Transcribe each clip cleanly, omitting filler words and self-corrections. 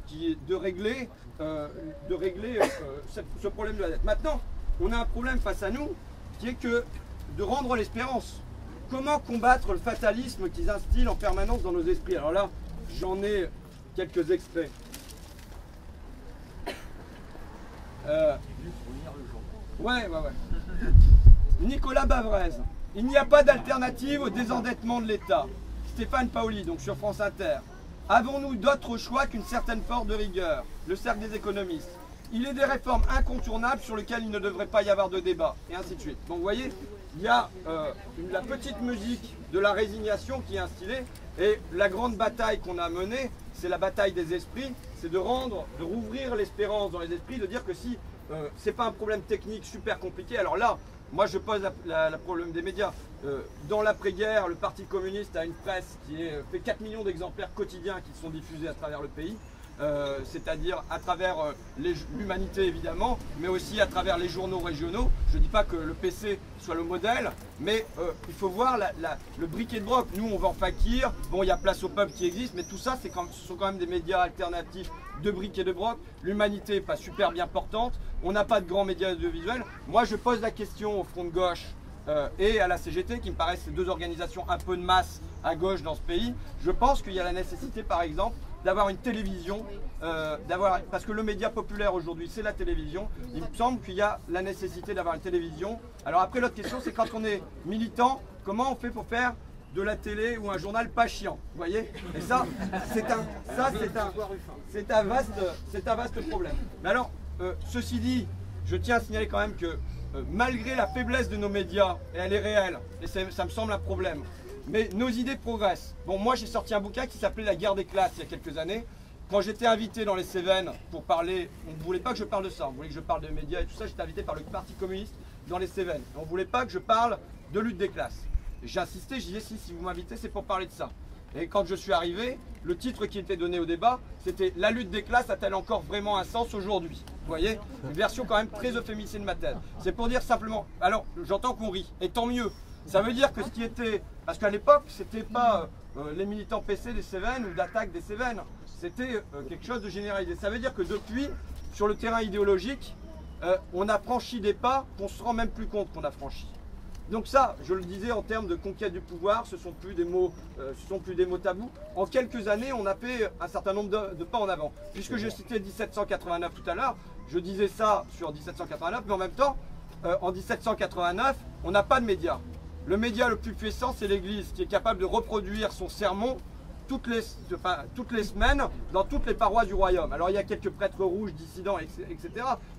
qui est de régler ce problème de la dette. Maintenant, on a un problème face à nous qui est que de rendre l'espérance. Comment combattre le fatalisme qu'ils instillent en permanence dans nos esprits? Alors là, j'en ai quelques extraits. Ouais. Nicolas Bavrez. Il n'y a pas d'alternative au désendettement de l'État. Stéphane Paoli, donc sur France Inter. Avons-nous d'autre choix qu'une certaine forme de rigueur? Le cercle des économistes. Il est des réformes incontournables sur lesquelles il ne devrait pas y avoir de débat, et ainsi de suite. Donc vous voyez, il y a la petite musique de la résignation qui est instillée, et la grande bataille qu'on a menée, c'est la bataille des esprits, c'est de rouvrir l'espérance dans les esprits, de dire que si c'est pas un problème technique super compliqué, alors là, moi je pose le problème des médias. Dans l'après-guerre, le Parti communiste a une presse qui fait 4 millions d'exemplaires quotidiens qui sont diffusés à travers le pays. C'est-à-dire à travers l'humanité évidemment, mais aussi à travers les journaux régionaux. Je ne dis pas que le PC soit le modèle, mais il faut voir le briquet de broc. Nous on va en Fakir, bon il y a Place au Peuple qui existe, mais tout ça ce sont quand même des médias alternatifs de briquet de broc. L'humanité n'est pas super bien portante, on n'a pas de grands médias audiovisuels. Moi je pose la question au Front de gauche et à la CGT, qui me paraissent ces deux organisations un peu de masse à gauche dans ce pays. Je pense qu'il y a la nécessité par exemple d'avoir une télévision, parce que le média populaire aujourd'hui c'est la télévision. Il me semble qu'il y a la nécessité d'avoir une télévision. Alors après l'autre question c'est quand on est militant, comment on fait pour faire de la télé ou un journal pas chiant, vous voyez? Et ça c'est un vaste problème. Mais alors, ceci dit, je tiens à signaler quand même que malgré la faiblesse de nos médias, et elle est réelle, et ça me semble un problème, mais nos idées progressent. Bon, moi j'ai sorti un bouquin qui s'appelait La guerre des classes il y a quelques années. Quand j'étais invité dans les Cévennes pour parler, on ne voulait pas que je parle de ça, on voulait que je parle de médias et tout ça, j'étais invité par le Parti communiste dans les Cévennes. On ne voulait pas que je parle de lutte des classes. J'ai insisté, je disais si vous m'invitez c'est pour parler de ça. Et quand je suis arrivé, le titre qui était donné au débat, c'était « La lutte des classes a-t-elle encore vraiment un sens aujourd'hui ?» Vous voyez, une version quand même très euphémisée de ma thèse. C'est pour dire simplement, alors j'entends qu'on rit, et tant mieux. Ça veut dire que ce qui était, parce qu'à l'époque, c'était pas les militants PC des Cévennes ou d'attaque des Cévennes, c'était quelque chose de généralisé. Ça veut dire que depuis, sur le terrain idéologique, on a franchi des pas qu'on se rend même plus compte qu'on a franchi. Donc ça, je le disais, en termes de conquête du pouvoir, ce sont plus des mots tabous. En quelques années, on a fait un certain nombre de pas en avant. Puisque je citais 1789 tout à l'heure, je disais ça sur 1789, mais en même temps, en 1789, on n'a pas de médias. Le média le plus puissant, c'est l'Église, qui est capable de reproduire son sermon toutes les semaines dans toutes les paroisses du royaume. Alors il y a quelques prêtres rouges, dissidents, etc.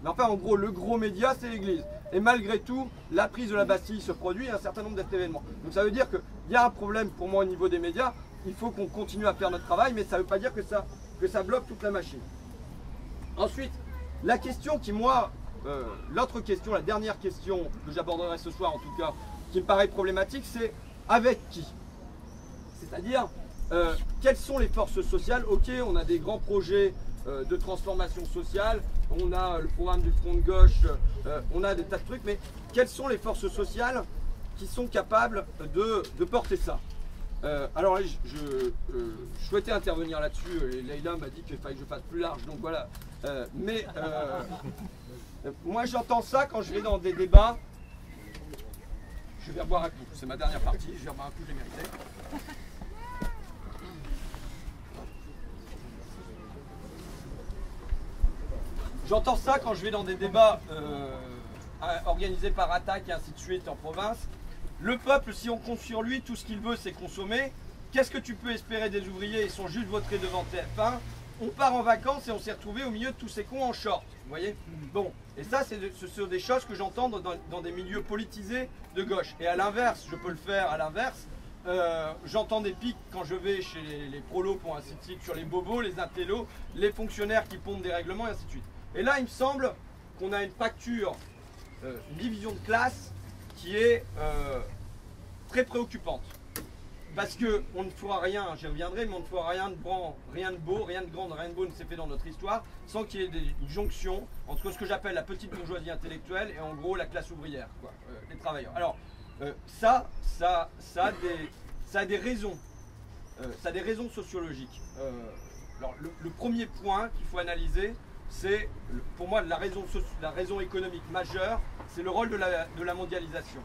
Mais enfin, en gros, le gros média, c'est l'Église. Et malgré tout, la prise de la Bastille se produit et un certain nombre d'événements. Donc ça veut dire qu'il y a un problème pour moi au niveau des médias. Il faut qu'on continue à faire notre travail, mais ça ne veut pas dire que ça bloque toute la machine. Ensuite, la question qui, moi, l'autre question, la dernière question que j'aborderai ce soir en tout cas, qui me paraît problématique, c'est avec qui? C'est-à-dire, quelles sont les forces sociales? Ok, on a des grands projets de transformation sociale, on a le programme du Front de gauche, on a des tas de trucs, mais quelles sont les forces sociales qui sont capables de porter ça? Alors je souhaitais intervenir là-dessus, et Leïla m'a dit qu'il fallait que je fasse plus large, donc voilà. Moi j'entends ça quand je vais dans des débats. Je vais boire un coup, c'est ma dernière partie, je vais boire un coup, j'ai mérité. J'entends ça quand je vais dans des débats organisés par Attaque et ainsi de suite en province. Le peuple, si on compte sur lui, tout ce qu'il veut c'est consommer. Qu'est-ce que tu peux espérer des ouvriers? Ils sont juste votés devant TF1. On part en vacances et on s'est retrouvé au milieu de tous ces cons en short. Vous voyez? Bon, et ça ce sont des choses que j'entends dans des milieux politisés de gauche. Et à l'inverse, je peux le faire à l'inverse. J'entends des pics quand je vais chez les prolos pour ainsi de suite, sur les bobos, les intellos, les fonctionnaires qui pompent des règlements et ainsi de suite. Et là, il me semble qu'on a une fracture, une division de classe qui est très préoccupante. Parce qu'on ne fera rien, j'y reviendrai, mais on ne fera rien de grand, rien de beau, rien de grand, rien de beau ne s'est fait dans notre histoire sans qu'il y ait une jonction entre ce que j'appelle la petite bourgeoisie intellectuelle et en gros la classe ouvrière, quoi, les travailleurs. Alors, ça a des raisons. Ça a des raisons sociologiques. Alors le premier point qu'il faut analyser, c'est pour moi la raison économique majeure, c'est le rôle de la mondialisation,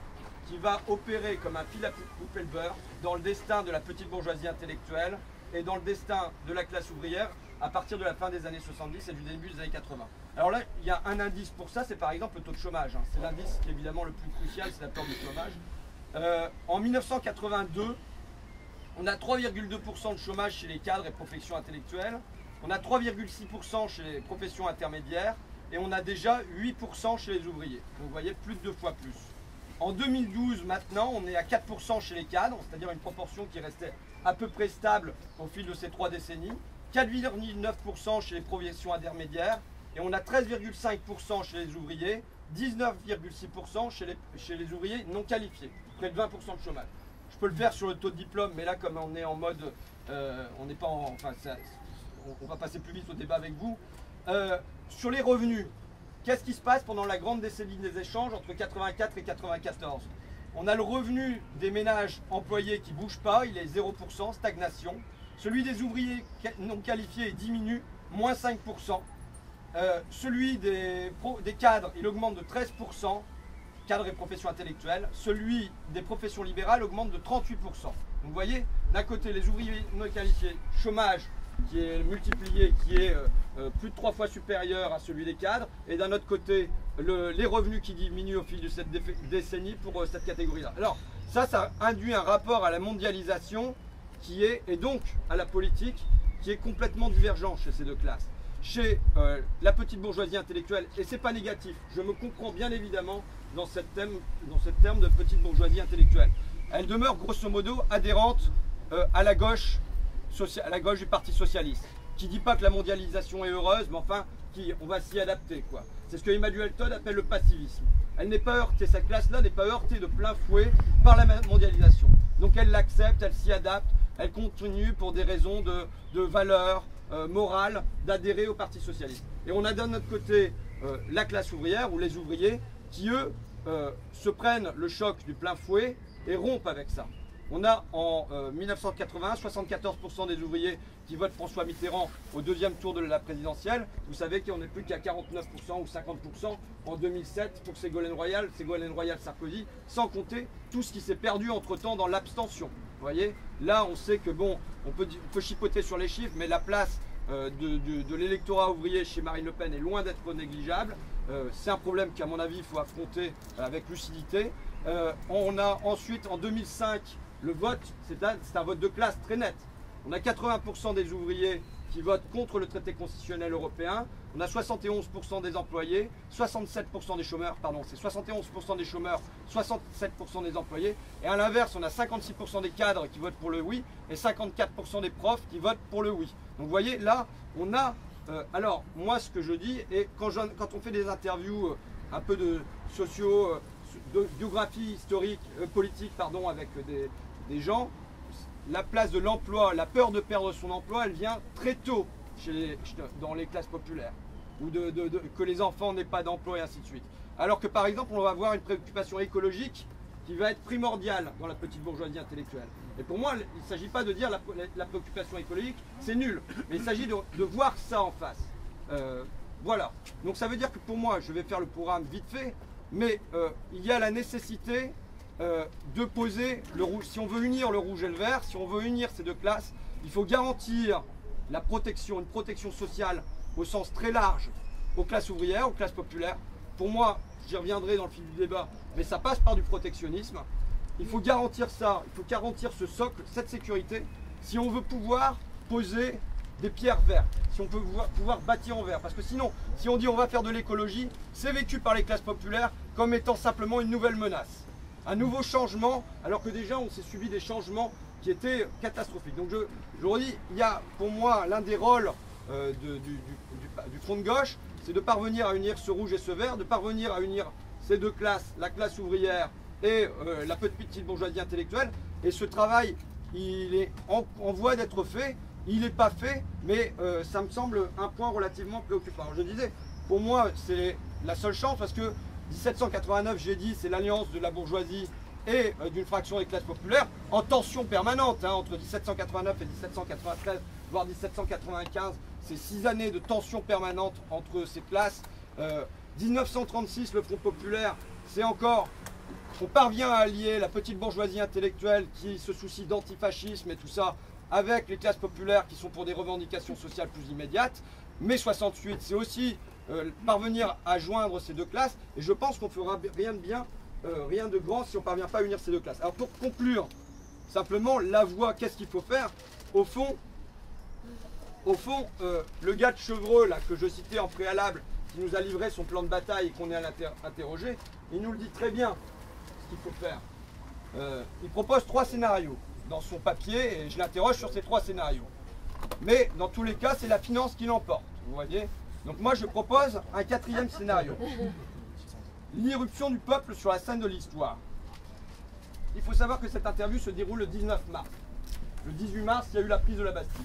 qui va opérer comme un fil à couper le beurre dans le destin de la petite bourgeoisie intellectuelle et dans le destin de la classe ouvrière à partir de la fin des années 70 et du début des années 80. Alors là, il y a un indice pour ça, c'est par exemple le taux de chômage. C'est l'indice qui est évidemment le plus crucial, c'est la peur du chômage. En 1982, on a 3,2% de chômage chez les cadres et professions intellectuelles, on a 3,6% chez les professions intermédiaires et on a déjà 8% chez les ouvriers. Donc vous voyez, plus de 2 fois plus. En 2012, maintenant, on est à 4% chez les cadres, c'est-à-dire une proportion qui restait à peu près stable au fil de ces 3 décennies, 4,9% chez les professions intermédiaires et on a 13,5% chez les ouvriers, 19,6% chez les ouvriers non qualifiés, près de 20% de chômage. Je peux le faire sur le taux de diplôme, mais là, comme on est en mode, on n'est pas en, enfin, on va passer plus vite au débat avec vous. Sur les revenus, qu'est-ce qui se passe pendant la grande décennie des échanges entre 84 et 94? On a le revenu des ménages employés qui ne bouge pas, il est 0%, stagnation. Celui des ouvriers non qualifiés diminue, moins 5%. Celui des cadres, il augmente de 13%, cadres et professions intellectuelles. Celui des professions libérales augmente de 38%. Donc vous voyez, d'un côté, les ouvriers non qualifiés, chômage qui est multiplié, qui est plus de 3 fois supérieur à celui des cadres, et d'un autre côté, les revenus qui diminuent au fil de cette décennie pour cette catégorie-là. Alors, ça induit un rapport à la mondialisation qui est, et donc à la politique, qui est complètement divergent chez ces deux classes. Chez la petite bourgeoisie intellectuelle, et c'est pas négatif, je me comprends bien évidemment dans ce terme de petite bourgeoisie intellectuelle. Elle demeure grosso modo adhérente à la gauche du Parti socialiste, qui ne dit pas que la mondialisation est heureuse, mais enfin, on va s'y adapter, quoi. C'est ce que Emmanuel Todd appelle le passivisme. Elle n'est pas heurtée, cette classe-là n'est pas heurtée de plein fouet par la mondialisation. Donc elle l'accepte, elle s'y adapte, elle continue pour des raisons de valeurs morales d'adhérer au Parti socialiste. Et on a d'un autre côté la classe ouvrière ou les ouvriers qui, eux, se prennent le choc du plein fouet et rompent avec ça. On a en 1980 74% des ouvriers qui votent François Mitterrand au deuxième tour de la présidentielle. Vous savez qu'on n'est plus qu'à 49% ou 50% en 2007 pour Ségolène Royal, Sarkozy, sans compter tout ce qui s'est perdu entre-temps dans l'abstention. Vous voyez, là on sait que bon, on peut chipoter sur les chiffres, mais la place de l'électorat ouvrier chez Marine Le Pen est loin d'être négligeable. C'est un problème qu'à mon avis il faut affronter avec lucidité. On a ensuite en 2005 le vote, c'est un vote de classe très net. On a 80% des ouvriers qui votent contre le traité constitutionnel européen. On a 71% des employés, 67% des chômeurs, pardon, c'est 71% des chômeurs, 67% des employés. Et à l'inverse, on a 56% des cadres qui votent pour le oui et 54% des profs qui votent pour le oui. Donc vous voyez, là, on a... alors, moi, ce que je dis, et quand on fait des interviews un peu de de biographie historique, politique, pardon, avec des gens, la place de l'emploi, la peur de perdre son emploi, elle vient très tôt dans les classes populaires, ou que les enfants n'aient pas d'emploi et ainsi de suite. Alors que par exemple, on va avoir une préoccupation écologique qui va être primordiale dans la petite bourgeoisie intellectuelle. Et pour moi, il ne s'agit pas de dire la préoccupation écologique, c'est nul, mais il s'agit de voir ça en face. Voilà. Donc ça veut dire que pour moi, je vais faire le programme vite fait, mais il y a la nécessité de poser le rouge. Si on veut unir le rouge et le vert, si on veut unir ces deux classes, il faut garantir la protection, une protection sociale au sens très large aux classes ouvrières, aux classes populaires. Pour moi, j'y reviendrai dans le fil du débat, mais ça passe par du protectionnisme. Il faut garantir ça, il faut garantir ce socle, cette sécurité, si on veut pouvoir poser des pierres vertes, si on peut pouvoir bâtir en vert. Parce que sinon, si on dit on va faire de l'écologie, c'est vécu par les classes populaires comme étant simplement une nouvelle menace. Un nouveau changement, alors que déjà on s'est subi des changements qui étaient catastrophiques. Donc je redis, il y a pour moi l'un des rôles du front de gauche, c'est de parvenir à unir ce rouge et ce vert, de parvenir à unir ces deux classes, la classe ouvrière et la petite bourgeoisie intellectuelle. Et ce travail, il est en voie d'être fait, il n'est pas fait, mais ça me semble un point relativement préoccupant. Alors je disais, pour moi, c'est la seule chance parce que 1789, j'ai dit, c'est l'alliance de la bourgeoisie et d'une fraction des classes populaires en tension permanente entre 1789 et 1793. voire 1795. C'est 6 années de tension permanente entre ces classes. 1936, le Front populaire, c'est encore... On parvient à allier la petite bourgeoisie intellectuelle qui se soucie d'antifascisme et tout ça avec les classes populaires qui sont pour des revendications sociales plus immédiates. Mais 68, c'est aussi parvenir à joindre ces deux classes. Et je pense qu'on fera rien de bien, rien de grand si on ne parvient pas à unir ces deux classes. Alors pour conclure, simplement, la voie, qu'est-ce qu'il faut faire? Au fond, le gars de Chevreux, là, que je citais en préalable, qui nous a livré son plan de bataille et qu'on est allé interroger, il nous le dit très bien ce qu'il faut faire. Il propose 3 scénarios dans son papier et je l'interroge sur ces 3 scénarios. Mais dans tous les cas, c'est la finance qui l'emporte, vous voyez. Donc moi, je propose un 4e scénario. L'irruption du peuple sur la scène de l'histoire. Il faut savoir que cette interview se déroule le 19 mars. Le 18 mars, il y a eu la prise de la Bastille.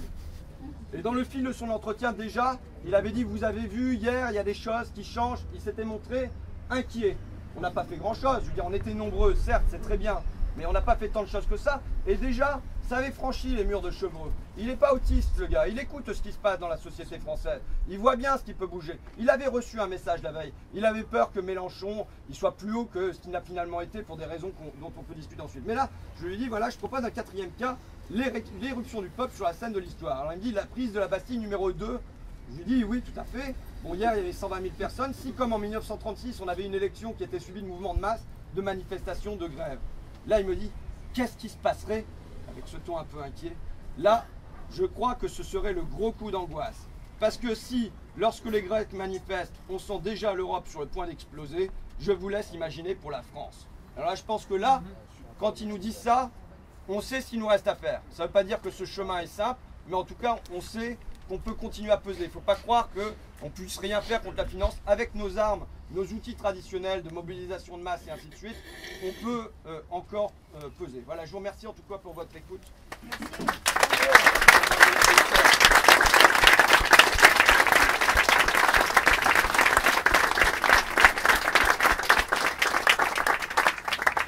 Et dans le fil de son entretien, déjà, il avait dit, vous avez vu, hier, il y a des choses qui changent. Il s'était montré inquiet. On n'a pas fait grand-chose. Je veux dire, on était nombreux, certes, c'est très bien. Mais on n'a pas fait tant de choses que ça. Et déjà, ça avait franchi les murs de Chevreux. Il n'est pas autiste, le gars. Il écoute ce qui se passe dans la société française. Il voit bien ce qui peut bouger. Il avait reçu un message la veille. Il avait peur que Mélenchon il soit plus haut que ce qu'il n'a finalement été pour des raisons dont on peut discuter ensuite. Mais là, je lui dis, voilà, je propose un 4e cas, l'éruption du peuple sur la scène de l'histoire. Alors il me dit, la prise de la Bastille numéro 2. Je lui dis, oui, tout à fait. Bon, hier, il y avait 120 000 personnes. Si, comme en 1936, on avait une élection qui était suivie de mouvements de masse, de manifestations, de grèves. Là, il me dit, qu'est-ce qui se passerait, avec ce ton un peu inquiet? Là, je crois que ce serait le gros coup d'angoisse. Parce que si, lorsque les Grecs manifestent, on sent déjà l'Europe sur le point d'exploser, je vous laisse imaginer pour la France. Alors là, je pense que là, quand il nous dit ça, on sait ce qu'il nous reste à faire. Ça ne veut pas dire que ce chemin est simple, mais en tout cas, on sait qu'on peut continuer à peser. Il ne faut pas croire qu'on ne puisse rien faire contre la finance. Avec nos armes, nos outils traditionnels de mobilisation de masse et ainsi de suite, on peut encore peser. Voilà, je vous remercie en tout cas pour votre écoute. Merci.